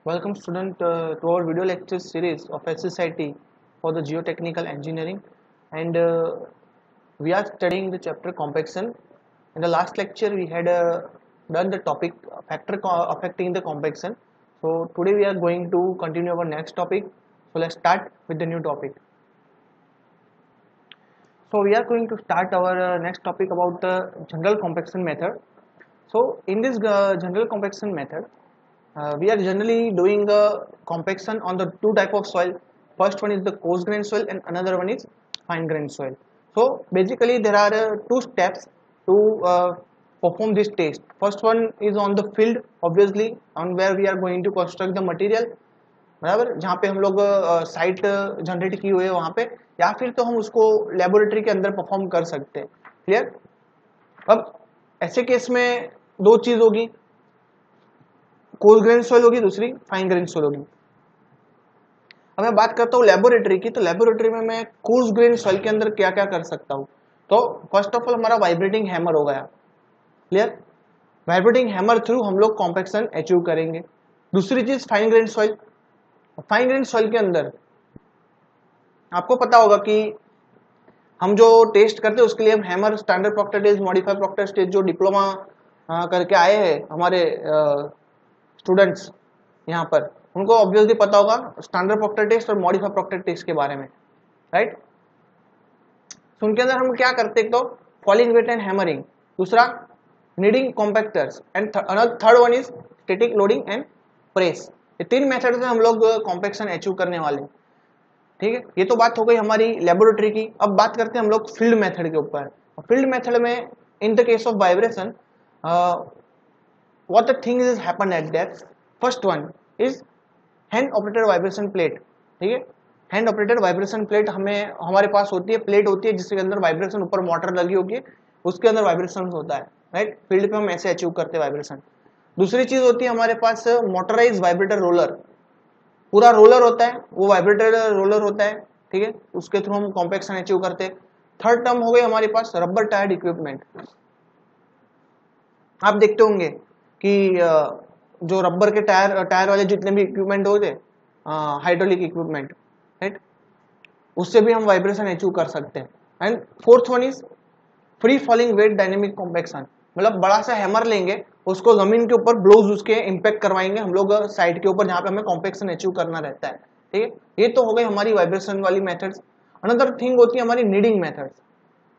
Welcome student to our video lecture series of SSIT for the geotechnical engineering, and we are studying the chapter compaction. In the last lecture we had done the topic affecting the compaction. So today we are going to continue our next topic. So let's start with the new topic. So we are going to start our next topic about the general compaction method. So in this general compaction method, we are generally doing compaction on the two type of soil. First one is the coarse grain soil and another one is fine grain soil. So basically there are two steps to perform this test. First one is on the field, obviously, on where we are going to construct the material, बराबर, जहाँ पे हम लोग site generate की हुई है वहाँ पे, या फिर तो हम उसको लेबोरेटरी के अंदर परफॉर्म कर सकते हैं. क्लियर. अब ऐसे केस में दो चीज होगी, कोर्स ग्रेन सॉइल होगी, दूसरी फाइन ग्रेन सॉइल होगी. अब मैं बात करता हूँ लेबोरेटरी की, तो लेबोरेटरी में मैं कोर्स ग्रेन सॉइल के अंदर क्या क्या कर सकता हूँ. तो फर्स्ट ऑफ ऑल हमारा वाइब्रेटिंग हैमर हो गया. क्लियर. वाइब्रेटिंग हैमर थ्रू हम लोग कॉम्पैक्शन अचीव करेंगे. दूसरी चीज fine grain soil. Fine grain soil के अंदर आपको पता होगा कि हम जो टेस्ट करते हैं उसके लिए हम hammer, standard Proctor test, modified Proctor test, जो डिप्लोमा करके आए हैं हमारे स्टूडेंट्स यहाँ पर, उनको ऑब्वियसली पता होगा स्टैंडर्ड प्रॉक्टर टेस्ट और मॉडिफाइड प्रॉक्टर टेस्ट के बारे में, राइट. तो उनके अंदर हम क्या करते हैं, तो फॉलिंग वेट एंड हैमरिंग, दूसरा kneading compactors, and third one is static loading and press. ये तीन मेथड से हम लोग कॉम्पैक्शन अचीव करने वाले हैं. ठीक है, ये तो बात हो गई हमारी लेबोरेटरी की. अब बात करते हैं हम लोग फील्ड मेथड के ऊपर. फील्ड मेथड में इन the case of vibration what the thing is happened at that. First one is hand operated vibration plate. ठीक है, हैंड ऑपरेटेड वाइब्रेशन प्लेट हमें हमारे पास होती है. प्लेट होती है जिसके अंदर वाइब्रेशन, ऊपर मोटर लगी होगी है, उसके अंदर वाइब्रेशन होता है, राइट. फील्ड पे हम ऐसे अचीव करते हैं वाइब्रेशन. दूसरी चीज होती है हमारे पास मोटराइज वाइब्रेटर रोलर. पूरा रोलर होता है, वो वाइब्रेटर रोलर होता है, ठीक है, उसके थ्रू हम कॉम्पैक्शन अचीव करते हैं. थर्ड टर्म हो गई हमारे पास रबर टायर्ड इक्विपमेंट. आप देखते होंगे कि जो रबर के टायर वाले जितने भी इक्विपमेंट होते, हाइड्रोलिक इक्विपमेंट, राइट, उससे भी हम वाइब्रेशन अचीव कर सकते हैं. And fourth one is free falling weight dynamic compaction. मतलब बड़ा सा हैमर लेंगे, उसको जमीन के ऊपर ब्लोज उसके इंपैक्ट करवाएंगे हम लोग साइड के ऊपर जहां पे हमें कॉम्पैक्शन अचीव करना रहता है. ठीक है, ये तो हो गई हमारी वाइब्रेशन वाली मेथड्स. अनदर थिंग होती है हमारी नीडिंग मेथड्स.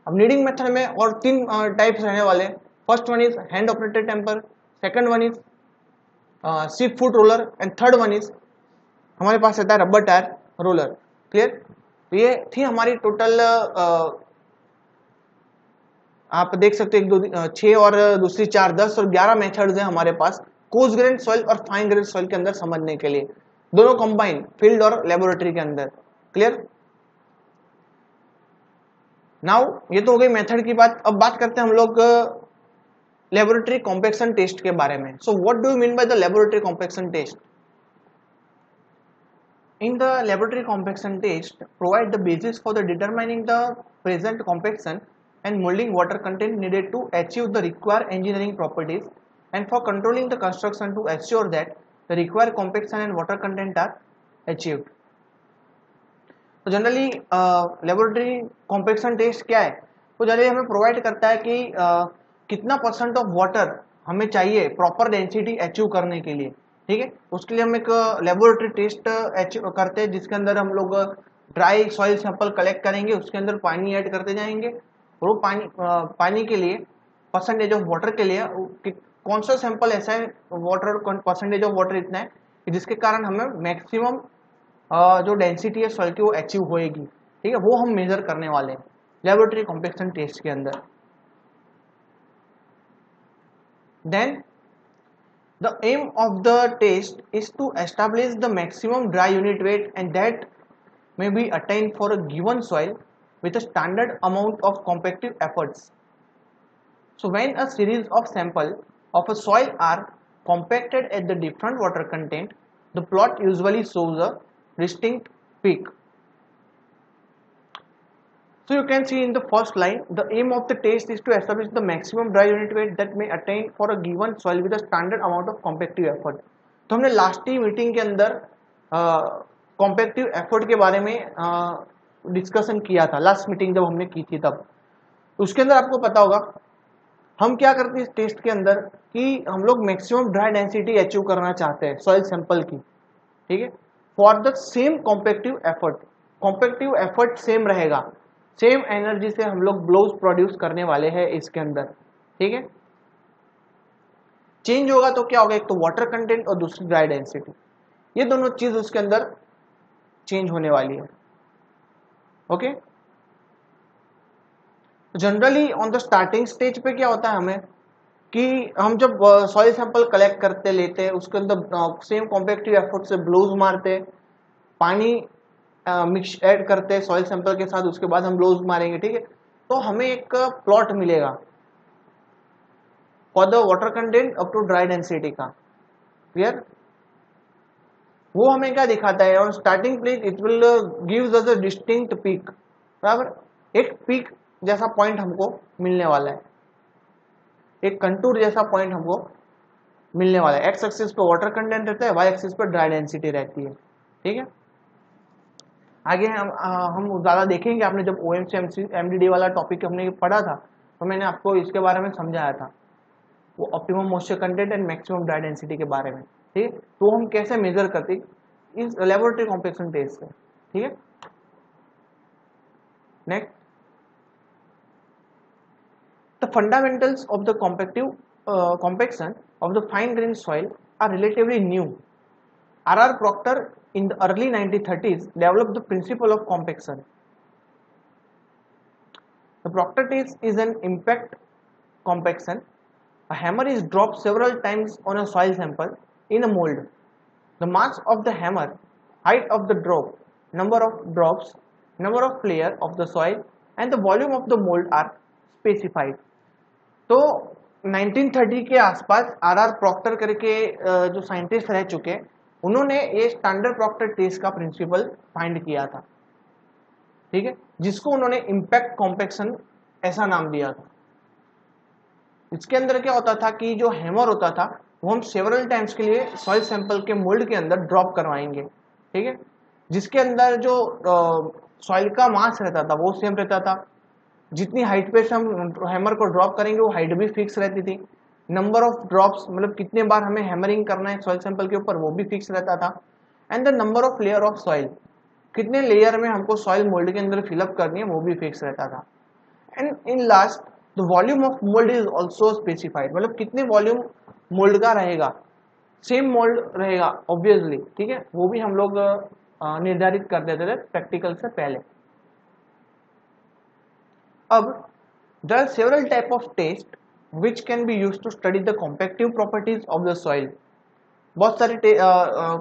अब नीडिंग मेथड में और तीन टाइप्स रहने वाले. First one is hand operated tamper, second one is sheep foot roller, and third one is हमारे पास रहता है रबर टायर रोलर. क्लियर. ये थी हमारी टोटल, आप देख सकते हैं 6 और दूसरी 4, 10 और 11 मेथड्स हैं हमारे पास कोर्स ग्रेन सॉइल और फाइन ग्रेन सॉइल के अंदर समझने के लिए, दोनों कंबाइन फील्ड और लेबोरेटरी के अंदर. क्लियर. नाउ ये तो हो गई मेथड की बात. अब बात करते हैं हम लोग लेबोरेटरी कॉम्पैक्शन टेस्ट के बारे में. So what do you mean by the laboratory compaction test? In the laboratory compaction test, provide the basis for the determining the present compaction and molding water content needed to achieve the required engineering properties, and for controlling the construction to assure that the required compaction and water content are achieved. तो generally laboratory compaction test क्या है? तो generally हमें provide करता है कि कितना percent of water हमें चाहिए प्रॉपर डेंसिटी अचीव करने के लिए. ठीक है, उसके लिए हम एक लेबोरेटरी टेस्ट करते हैं जिसके अंदर हम लोग ड्राई सॉइल सैंपल कलेक्ट करेंगे, उसके अंदर पानी ऐड करते जाएंगे, और वो पानी के लिए परसेंटेज ऑफ वाटर के लिए कौन सा सैंपल ऐसा है, वाटर परसेंटेज ऑफ वाटर इतना है कि जिसके कारण हमें मैक्सिमम जो डेंसिटी है सॉइल की वो अचीव होएगी. ठीक है, वो हम मेजर करने वाले हैं लेबोरेटरी कॉम्पैक्शन टेस्ट के अंदर. Then the aim of the test is to establish the maximum dry unit weight, and that may be attained for a given soil with a standard amount of compactive efforts. So when a series of samples of a soil are compacted at the different water content, the plot usually shows a distinct peak. So you can see in the first line, the aim of the test is to establish the maximum dry unit weight that may attain for a given soil with a standard amount of compactive effort. तो हमने last ही meeting के अंदर कॉम्पेक्टिव effort के बारे में discussion किया था, last meeting जब हमने की थी तब। उसके अंदर आपको पता होगा हम क्या करते हैं इस टेस्ट के अंदर कि हम लोग मैक्सिमम ड्राई डेंसिटी अचीव करना चाहते हैं सॉइल सैंपल की, ठीक है, for the same compactive effort same रहेगा, सेम एनर्जी से हम लोग ब्लोज प्रोड्यूस करने वाले हैं इसके अंदर, ठीक है। चेंज होगा तो क्या होगा, एक तो वाटर कंटेंट और दूसरी ड्राई डेंसिटी, ये दोनों चीज उसके अंदर चेंज होने वाली है। Okay, generally on the starting stage पे क्या होता है हमें कि हम जब सॉइल सैंपल कलेक्ट करते लेते हैं उसके अंदर सेम कॉम्पेक्टिव एफर्ट से ब्लोज मारते, पानी मिक्स ऐड करते हैं सॉइल सैंपल के साथ, उसके बाद हम ब्लोज मारेंगे, ठीक है। तो हमें एक प्लॉट मिलेगा for the water content up to dry density का, क्लियर। वो हमें क्या दिखाता है, on starting place it will gives us a distinct peak, बराबर, एक पीक जैसा पॉइंट हमको मिलने वाला है, एक कंटूर जैसा पॉइंट हमको मिलने वाला है। एक्स एक्सिस पे वाटर कंटेंट रहता है, वाई एक्सिस पे ड्राई डेंसिटी रहती है, ठीक है। आगे हम ज़्यादा देखेंगे, आपने जब OMC MDD वाला टॉपिक हमने पढ़ा था तो मैंने आपको इसके बारे में समझाया था, वो optimum moisture content and maximum dry density के बारे में, ठीक है। तो हम कैसे मेजर करते इस लेबोरेटरी कॉम्पेक्शन टेस्ट से, ठीक है। Next, the fundamentals of the compaction of the fine grained soil are relatively new. R.R. Proctor in the early 1930s developed the principle of compaction. The Proctor test is an impact compaction. A hammer is dropped several times on a soil sample in a mold. The mass of the hammer, height of the drop, number of drops, number of layer of the soil and the volume of the mold are specified. तो 1930 के आसपास are Procter करके जो scientist रह चुके, उन्होंने ये standard Proctor test का प्रिंसिपल फाइंड किया था, ठीक है, जिसको उन्होंने इम्पैक्ट कॉम्पेक्शन ऐसा नाम दिया था। इसके अंदर क्या होता था कि जो हैमर होता था वो हम सेवरल टाइम्स के लिए सॉइल सैंपल के मोल्ड के अंदर ड्रॉप करवाएंगे, ठीक है, जिसके अंदर जो सॉइल का मास रहता था वो सेम रहता था, जितनी हाइट पे से हम हैमर को ड्रॉप करेंगे वो हाइट भी फिक्स रहती थी, नंबर ऑफ ड्रॉप्स मतलब कितने बार हमें हैमरिंग करना है सॉइल सैंपल के ऊपर वो भी फिक्स रहता था, and the number of layer of soil, कितने लेयर में हमको सॉइल मोल्ड के अंदर फिलअप करनी है वो भी फिक्स रहता था, and in last the volume of mould is also specified, मतलब कितने वॉल्यूम मोल्ड का रहेगा, सेम मोल्ड रहेगा ऑब्वियसली, ठीक है, वो भी हम लोग निर्धारित कर देते थे प्रैक्टिकल से पहले। अब there are several type of test which can be used to study the compactive properties of the soil. बहुत सारे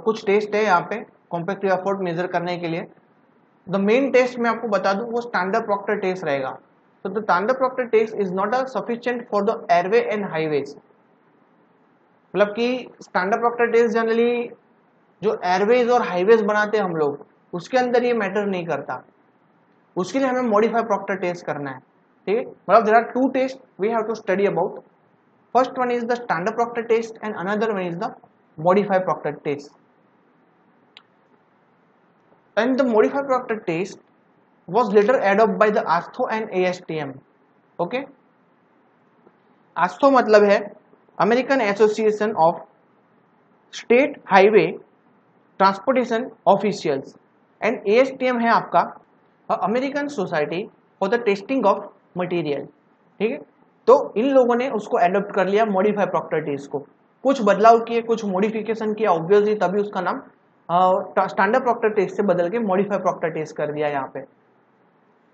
कुछ टेस्ट है यहाँ पे कॉम्पैक्टिव एफर्ट मेजर करने के लिए। द मेन टेस्ट मैं आपको बता दूं वो स्टैंडर्ड प्रॉक्टर टेस्ट रहेगा। तो the standard Proctor test is not a sufficient for the airway and highways, मतलब कि स्टैंडर्ड प्रॉक्टर टेस्ट जनरली जो एयरवेज और हाईवेज बनाते हैं हम लोग उसके अंदर ये मैटर नहीं करता, उसके लिए हमें मॉडिफाई प्रॉक्टर टेस्ट करना है, ठीक है। मतलब there are two test we have to study about, first one is the standard Proctor test and another one is the modify Proctor test. And the modify Proctor test was later adopted by the AASTHO and ASTM. Okay, AASTHO मतलब है American Association of State Highway Transportation Officials, and ASTM है आपका American Society for the Testing of Material, ठीक है। तो इन लोगों ने उसको एडॉप्ट कर लिया मॉडिफाई प्रॉक्टर टेस्ट को, कुछ बदलाव किए, कुछ मॉडिफिकेशन किया ऑब्वियसली, तभी उसका नाम स्टैंडर्ड प्रॉक्टर टेस्ट से बदल के मॉडिफाई प्रॉक्टर टेस्ट कर दिया यहाँ पे,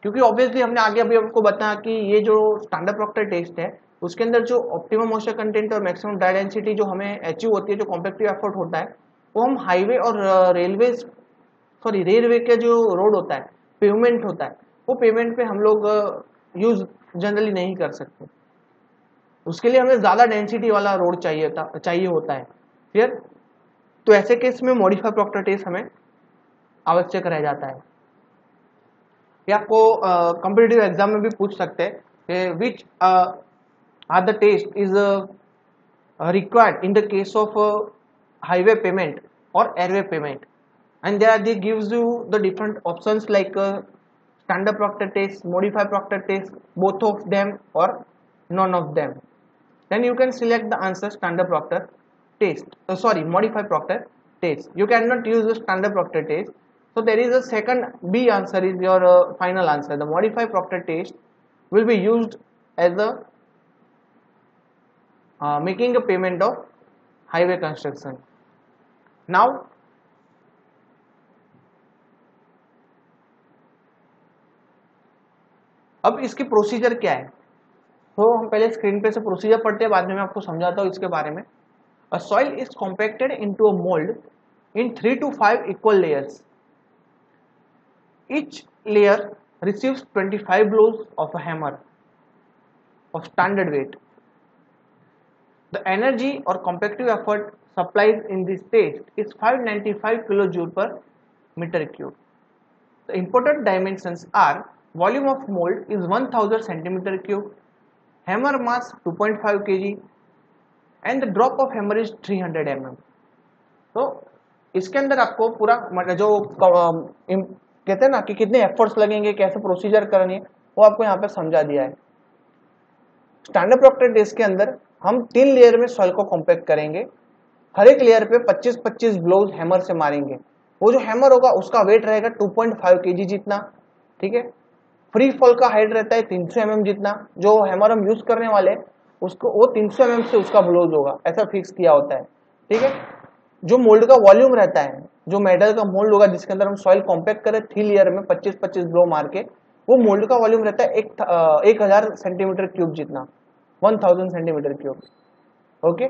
क्योंकि ऑब्वियसली हमने आगे अभी आपको बताया कि ये जो स्टैंडर्ड प्रॉक्टर टेस्ट है उसके अंदर जो ऑप्टिमम मॉइस्चर कंटेंट और मैक्सिमम ड्राई डेंसिटी जो हमें अचीव होती है, जो कॉम्पैक्टिव एफर्ट होता है, वो हम हाईवे और रेलवे के जो रोड होता है, पेवमेंट होता है, वो पेवमेंट पे हम लोग यूज जनरली नहीं कर सकते, उसके लिए हमें ज़्यादा डेंसिटी वाला रोड चाहिए होता है, क्लियर। तो ऐसे केस में मॉडिफाई प्रॉक्टर टेस्ट हमें आवश्यक रह जाता है। ये आपको कॉम्पिटिटिव एग्जाम में भी पूछ सकते हैं which are the test is required in the case of highway payment or airway payment, and there they gives you the different options like standard Proctor test, modified Proctor test, both of them or none of them. Then you can select the answer standard Proctor test, modified Proctor test. You cannot use the standard Proctor test, so there is a second B answer is your final answer. The modified Proctor test will be used as a making a payment of highway construction. Now अब इसकी procedure क्या है, तो हम पहले screen पे से procedure पढ़ते हैं, बाद में मैं आपको समझाता हूँ इसके बारे में. अ soil is compacted into a mould in 3 to 5 equal layers. Each layer receives 25 blows of a hammer of standard weight. The energy or compactive effort supplied in this test is 595 kilojoule per meter cube. The important dimensions are: volume of mold is 1000 centimeter cube, hammer mass 2.5 kg, and the drop of hammer is 300 mm. तो इसके अंदर आपको पूरा जो कहते हैं ना कि कितने एफर्ट्स लगेंगे, कैसे प्रोसीजर करनी है, वो आपको यहाँ पे समझा दिया है. स्टैंडर्ड प्रॉक्टर टेस्ट के अंदर हम 3 लेयर में सॉइल को कॉम्पैक्ट करेंगे. हर एक लेयर पे 25-25 ब्लोज हैमर से मारेंगे. वो जो हैमर होगा उसका वेट रहेगा 2.5 kg जितना. ठीक है. फ्री फॉल का हाइट रहता है 300 mm जितना. जो हैमर हम यूज करने वाले उसको वो 300 mm से उसका ब्लोज होगा, ऐसा फिक्स किया होता है. ठीक है. जो मोल्ड का वॉल्यूम रहता है, जो मेटल का मोल्ड होगा जिसके अंदर हम सॉइल कॉम्पैक्ट करें 3 लेयर में 25-25 ब्लो मार के, वो मोल्ड का वॉल्यूम रहता है 1000 सेंटीमीटर क्यूब जितना, 1000 सेंटीमीटर क्यूब. ओके.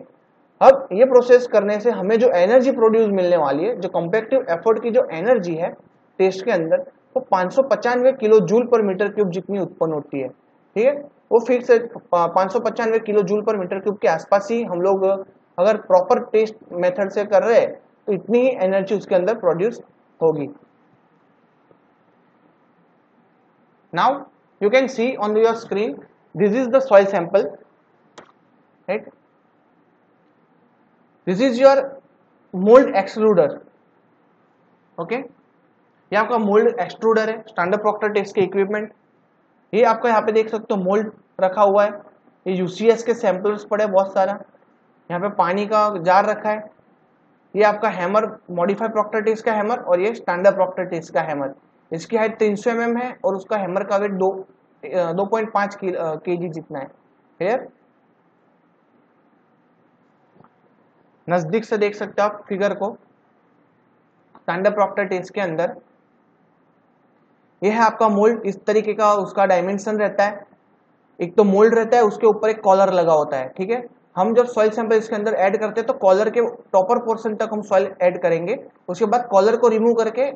अब ये प्रोसेस करने से हमें जो एनर्जी प्रोड्यूस मिलने वाली है, जो कॉम्पैक्टिव एफर्ट की जो एनर्जी है टेस्ट के अंदर, वो 595 kilo joule per metre cube जितनी उत्पन्न होती है. ठीक है. वो fix 595 kilo joule per metre cube के आसपास ही हम लोग अगर प्रॉपर टेस्ट मेथड से कर रहे हैं तो इतनी ही एनर्जी उसके अंदर प्रोड्यूस होगी. Now you can see on your screen, this is the soil sample, right. This is your mould extruder. Okay. ये आपका मोल्ड एक्सट्रूडर है, स्टैंडर्ड प्रॉक्टर टेस्ट के इक्विपमेंट. ये आपका यहाँ पे देख सकते हो मोल्ड रखा हुआ है. ये यूसीएस के सैंपल्स पड़े बहुत सारा. यहाँ पे पानी का जार रखा है. ये आपका हैमर मॉडिफाइड प्रॉक्टर टेस्ट का हैमर और ये स्टैंडर्ड प्रॉक्टर टेस्ट का हैमर. इसकी हाइट 300 mm है और उसका हैमर का वेट 2.5 kg जितना है. क्लियर. नजदीक से देख सकते हो आप फिगर को. स्टैंडर्ड प्रॉक्टर टेस्ट के अंदर ये है आपका मोल्ड. इस तरीके का उसका डायमेंशन रहता है. एक तो मोल्ड रहता है, उसके ऊपर एक कॉलर लगा होता है. ठीक है. हम जब सॉइल सैंपल इसके अंदर ऐड करते हैं तो कॉलर के टॉपर पोर्शन तक हम सॉइल ऐड करेंगे. उसके बाद कॉलर को रिमूव करके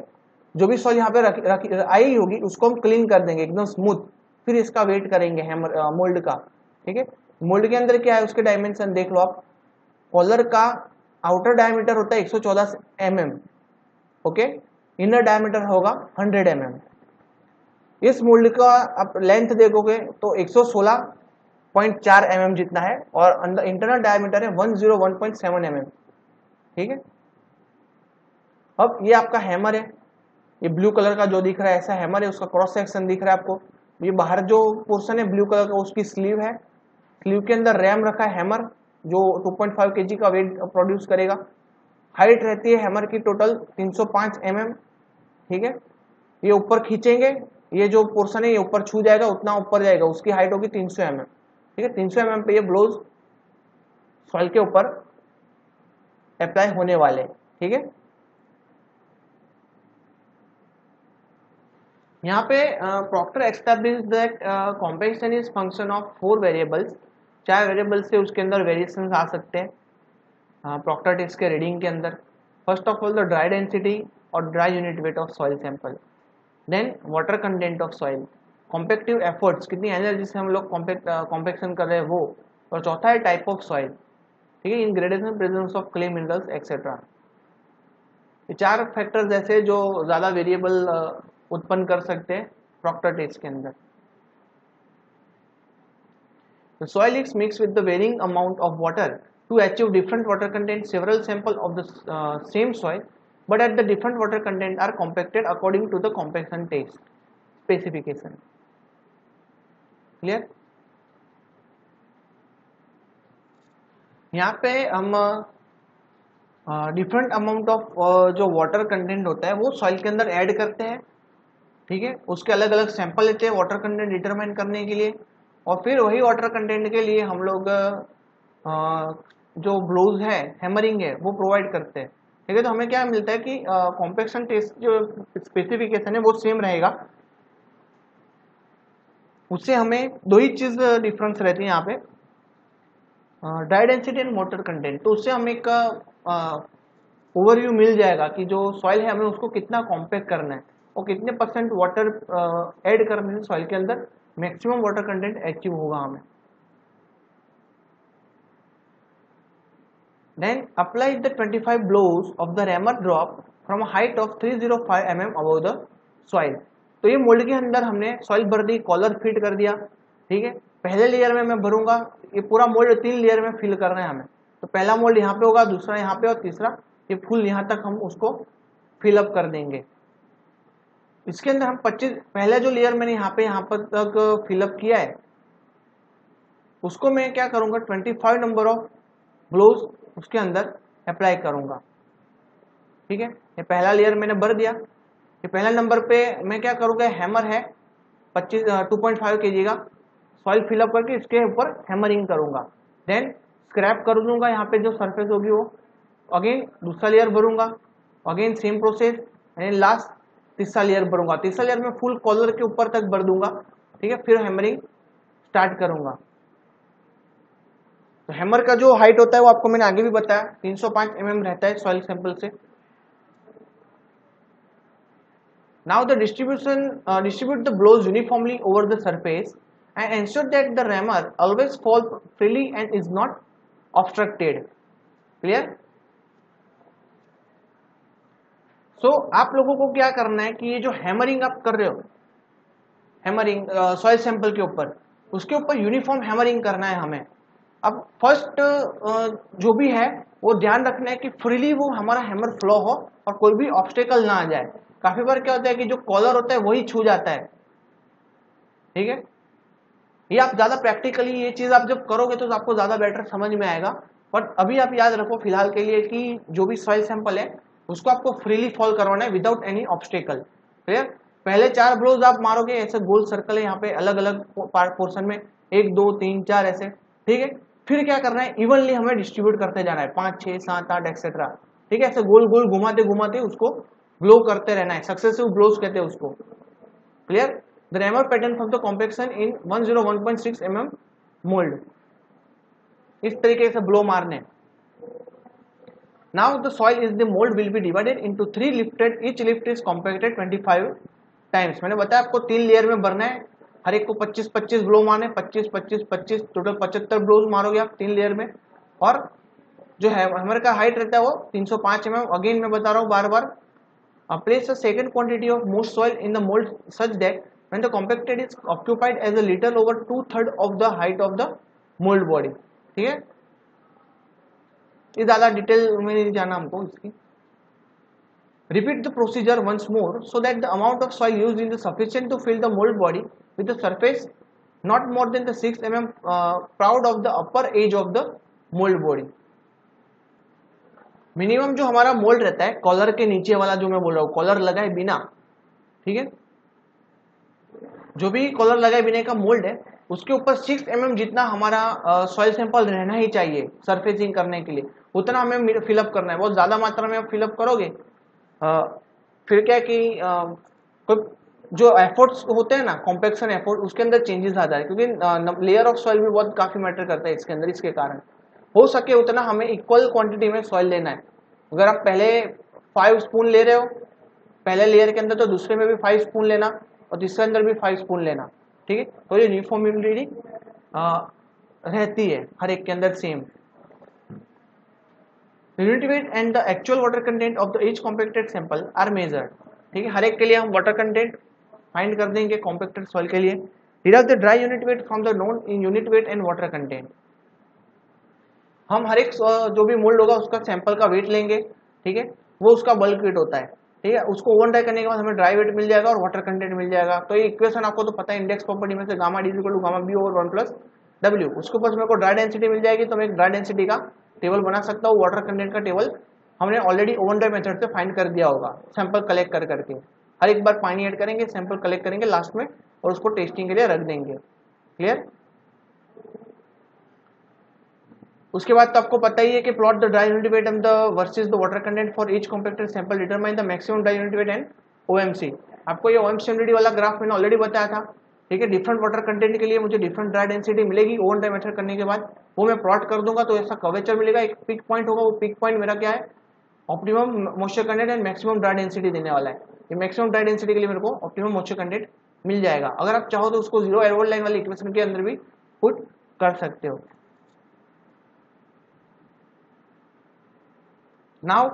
जो भी सॉइल यहाँ पे आई होगी उसको हम क्लीन कर देंगे एकदम स्मूथ. फिर इसका वेट करेंगे हैमर मोल्ड का. ठीक है. मोल्ड के अंदर क्या है उसके डायमेंशन देख लो आप. कॉलर का आउटर डायमीटर होता है 114 mm. ओके. इनर डायमीटर होगा 100 mm. इस मोल्ड का आप लेंथ देखोगे तो 116.4 mm जितना है और अंदर इंटरनल डायमीटर है 101.7 mm. ठीक है. अब ये आपका हैमर है. ये ब्लू कलर का जो दिख रहा है ऐसा हैमर है. उसका क्रॉस सेक्शन दिख रहा है आपको. ये बाहर जो पोर्शन है ब्लू कलर का उसकी स्लीव है. स्लीव के अंदर रैम रखा है हैमर जो 2.5 kg का वेट प्रोड्यूस करेगा. हाइट रहती है हैमर की टोटल 305 mm. ठीक है. ये ऊपर खींचेंगे, ये जो पोर्शन है ये ऊपर छू जाएगा, उतना ऊपर जाएगा. उसकी हाइट होगी 300 mm. ठीक है. 300 mm पे ये ब्लोज सॉइल के ऊपर अप्लाई होने वाले. ठीक है. यहाँ पे Proctor establish that compaction is function of 4 variables. 4 variable से उसके अंदर वेरिएशंस आ सकते हैं प्रॉक्टर टेस्ट के रीडिंग के अंदर. First of all the dry density और dry unit weight of soil sample. Then water content of soil. Compactive efforts, कितनी एनर्जी से हम लोग कॉम्पैक्शन कर रहे हैं वो. और चौथा है टाइप ऑफ सॉइल. ठीक है. In gradation presence of clay minerals etcetera. ये 4 फैक्टर्स ऐसे जो ज़्यादा वेरिएबल उत्पन्न कर सकते हैं प्रॉक्टर टेस्ट के अंदर. The soil is mixed with the varying amount of water to achieve different water content. Several samples of the same soil, but at the different water content are compacted according to the compaction test specification. Clear? यहाँ पे हम different amount of जो water content होता है वो soil के अंदर add करते हैं, ठीक है। उसके अलग अलग सैंपल लेते हैं वाटर कंटेंट डिटरमाइन करने के लिए, और फिर वही वाटर कंटेंट के लिए हम लोग जो ब्लोज है, हैमरिंग है, वो प्रोवाइड करते हैं, ठीक है। तो हमें क्या मिलता है कि कॉम्पैक्शन टेस्ट जो स्पेसिफिकेशन है वो सेम रहेगा, उससे हमें दो ही चीज डिफरेंस रहती है यहाँ पे, dry density and water content. तो उससे हमें एक ओवरव्यू मिल जाएगा कि जो सॉइल है हमें उसको कितना कॉम्पैक्ट करना है और कितने % वाटर ऐड करने से सॉइल के अंदर मैक्सिमम वाटर कंटेंट अचीव होगा हमें। Then apply the 25 blows of the rammer drop from a height of 305 mm above the soil। तो ये मोल्ड के अंदर हमने सॉइल भर दी, कॉलर फिट कर दिया, ठीक है। पहले लेयर में मैं भरूंगा, ये पूरा मोल्ड 3 लेयर में फिल करना है हमें। तो पहला मोल्ड यहाँ पे होगा, दूसरा यहाँ पे, और तीसरा ये फुल यहाँ तक हम उसको फिलअप कर देंगे। इसके अंदर हम 25 पहले जो लेयर मैंने यहाँ पर तक फिलअप किया है उसको मैं क्या करूंगा, 25 नंबर ऑफ ब्लोज उसके अंदर अप्लाई करूंगा, ठीक है। ये पहला लेयर मैंने भर दिया। ये पहला नंबर पे मैं क्या करूंगा, हैमर है 2.5 kg का, सॉइल फिलअप करके इसके ऊपर हैमरिंग करूंगा। देन स्क्रैप कर दूंगा यहाँ पे जो सरफेस होगी वो, अगेन दूसरा लेयर भरूंगा, again same process, and last तीसरा लेयर भरूंगा। तीसरा लेयर में फुल कॉलर के ऊपर तक भर दूंगा, ठीक है। फिर हैमरिंग स्टार्ट करूंगा। तो हैमर का जो हाइट होता है वो आपको मैंने आगे भी बताया 305 mm रहता है सॉइल सैंपल से। Now the distribute the blows uniformly over the surface and ensure that the rammer always falls freely and is not obstructed। Clear? So आप लोगों को क्या करना है कि ये जो हैमरिंग आप कर रहे हो, हैमरिंग सॉइल सैंपल के ऊपर, उसके ऊपर यूनिफॉर्म हैमरिंग करना है हमें। अब फर्स्ट जो भी है वो ध्यान रखना है कि फ्रीली वो हमारा हैमर फ्लो हो और कोई भी ऑब्स्टेकल ना आ जाए। काफी बार क्या होता है कि जो कॉलर होता है वही छू जाता है, ठीक है। ये आप ज्यादा प्रैक्टिकली ये चीज आप जब करोगे तो आपको ज्यादा बेटर समझ में आएगा। बट अभी आप याद रखो फिलहाल के लिए कि जो भी सॉइल सैंपल है उसको आपको फ्रीली फॉल करवाना है विदाउट एनी ऑब्स्टेकल। क्लियर? पहले 4 ब्लोज आप मारोगे, ऐसे गोल सर्कल है यहाँ पे अलग अलग पोर्शन में, 1 2 3 4 ऐसे, ठीक है। फिर क्या करना है, इवनली हमें डिस्ट्रीब्यूट करते जाना है, 5 6 7 8 एक्सेट्रा, ठीक है। ऐसे गोल गोल घुमाते घुमाते उसको ब्लो करते रहना है, सक्सेसिव ब्लोज कहते हैं उसको। Clear? The rammer pattern from the compaction in 101.6 mm mould, इस तरीके से ब्लो मारने। Now the soil is the mould will be divided into 3 lifted, each lift is compacted 25 times. मैंने बताया आपको 3 लेयर में भरना है, हर एक को 25-25 ब्लो मारने, 25-25-25 टोटल 75 ब्लोज मारोगे आप 3 लेयर में। और जो है हैमर का हाइट रहता है वो 305 mm। अगेन मैं बता रहा हूँ बार बार, place a second quantity of moist soil in the mould such that when the compacted is occupied as a little over 2/3 of the height of the mould body, ठीक है। ये ज्यादा डिटेल में नहीं जाना हमको इसकी। Repeat the procedure once more so that the amount of soil used is sufficient to fill the mold body with the surface not more than the 6 mm proud of the upper edge of the mold body। Minimum जो हमारा mould रहता है collar के नीचे वाला, जो मैं बोल रहा हूँ कॉलर लगाए बिना, ठीक है, जो भी कॉलर लगाए बिना का मोल्ड है उसके ऊपर 6 mm जितना हमारा सॉइल सैंपल रहना ही चाहिए सरफेसिंग करने के लिए, उतना हमें फिलअप करना है। बहुत ज्यादा मात्रा में आप फिलअप करोगे फिर क्या है कि कोई जो एफर्ट्स होते हैं ना, कॉम्पैक्शन एफर्ट, उसके अंदर चेंजेस आ जाए, क्योंकि लेयर ऑफ सॉइल भी बहुत काफी मैटर करता है इसके अंदर। इसके कारण हो सके उतना हमें इक्वल क्वांटिटी में सॉइल लेना है। अगर आप पहले 5 स्पून ले रहे हो पहले लेयर के अंदर, तो दूसरे में भी 5 स्पून लेना और तीसरे अंदर भी 5 स्पून लेना, ठीक है। तो ये यूनिफॉर्मिटी रहती है हर एक के अंदर same. Unit weight and the actual water content of the each compacted sample are measured, ठीक है। हर एक के लिए हम वाटर कंटेंट फाइंड कर देंगे कॉम्पैक्टेड सॉइल के लिए। Derive the dry unit wait from the known in unit weight and water content. हम हर एक जो भी मोल्ड होगा उसका सैंपल का वेट लेंगे, ठीक है, वो उसका बल्क वेट होता है, ठीक है, उसको ओवन ड्राई करने के बाद हमें ड्राई वेट मिल जाएगा और वाटर कंटेंट मिल जाएगा। तो ये इक्वेशन आपको तो पता है, इंडेक्स प्रॉपर्टी में से gamma D equal to gamma B over 1 plus W, उसके ऊपर मेरे को ड्राई डेंसिटी मिल जाएगी, तो मैं एक ड्राई डेंसिटी का टेबल बना सकता हूँ। वाटर कंटेंट का टेबल हमने ऑलरेडी ओवन ड्राई मेथड से फाइंड कर दिया होगा, सैंपल कलेक्ट कर करके। हर एक बार पानी ऐड करेंगे, सैंपल कलेक्ट करेंगे लास्ट में और उसको टेस्टिंग के लिए रख देंगे। क्लियर? उसके बाद तो आपको पता ही है कि plot the dry unit weight and the versus the water content for each compacted sample, determine the maximum dry unit weight and OMC. आपको ये ओएमसी एमडीडी वाला ग्राफ मैंने ऑलरेडी बताया था, ठीक है। डिफरेंट वाटर कंटेंट के लिए मुझे डिफरेंट ड्राई डेंसिटी मिलेगी ओवन ड्राई मेथड करने के बाद, वो मैं प्लॉट कर दूंगा तो ऐसा कर्वेचर मिलेगा। एक पिक पॉइंट होगा, वो पिक पॉइंट मेरा क्या है, optimum moisture content and maximum dry density देने वाला है। ये मैक्सिमम ड्राई डेंसिटी के लिए मेरे को ऑप्टिमम मॉइस्चर कंटेंट मिल जाएगा। अगर आप चाहो तो उसको जीरो एयरवॉल लाइन वाली इक्वेशन के अंदर भी पुट कर सकते हो। नाउ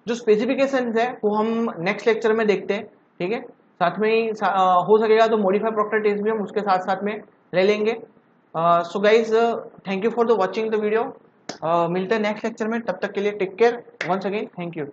जो स्पेसिफिकेशन है वो हम नेक्स्ट लेक्चर में देखते हैं, ठीक है। साथ में ही हो सकेगा तो मॉडिफाई प्रॉक्टर टेस्ट भी हम उसके साथ साथ में ले लेंगे। So guys, thank you for the watching the video. मिलते हैं नेक्स्ट लेक्चर में, तब तक के लिए take care, once again thank you.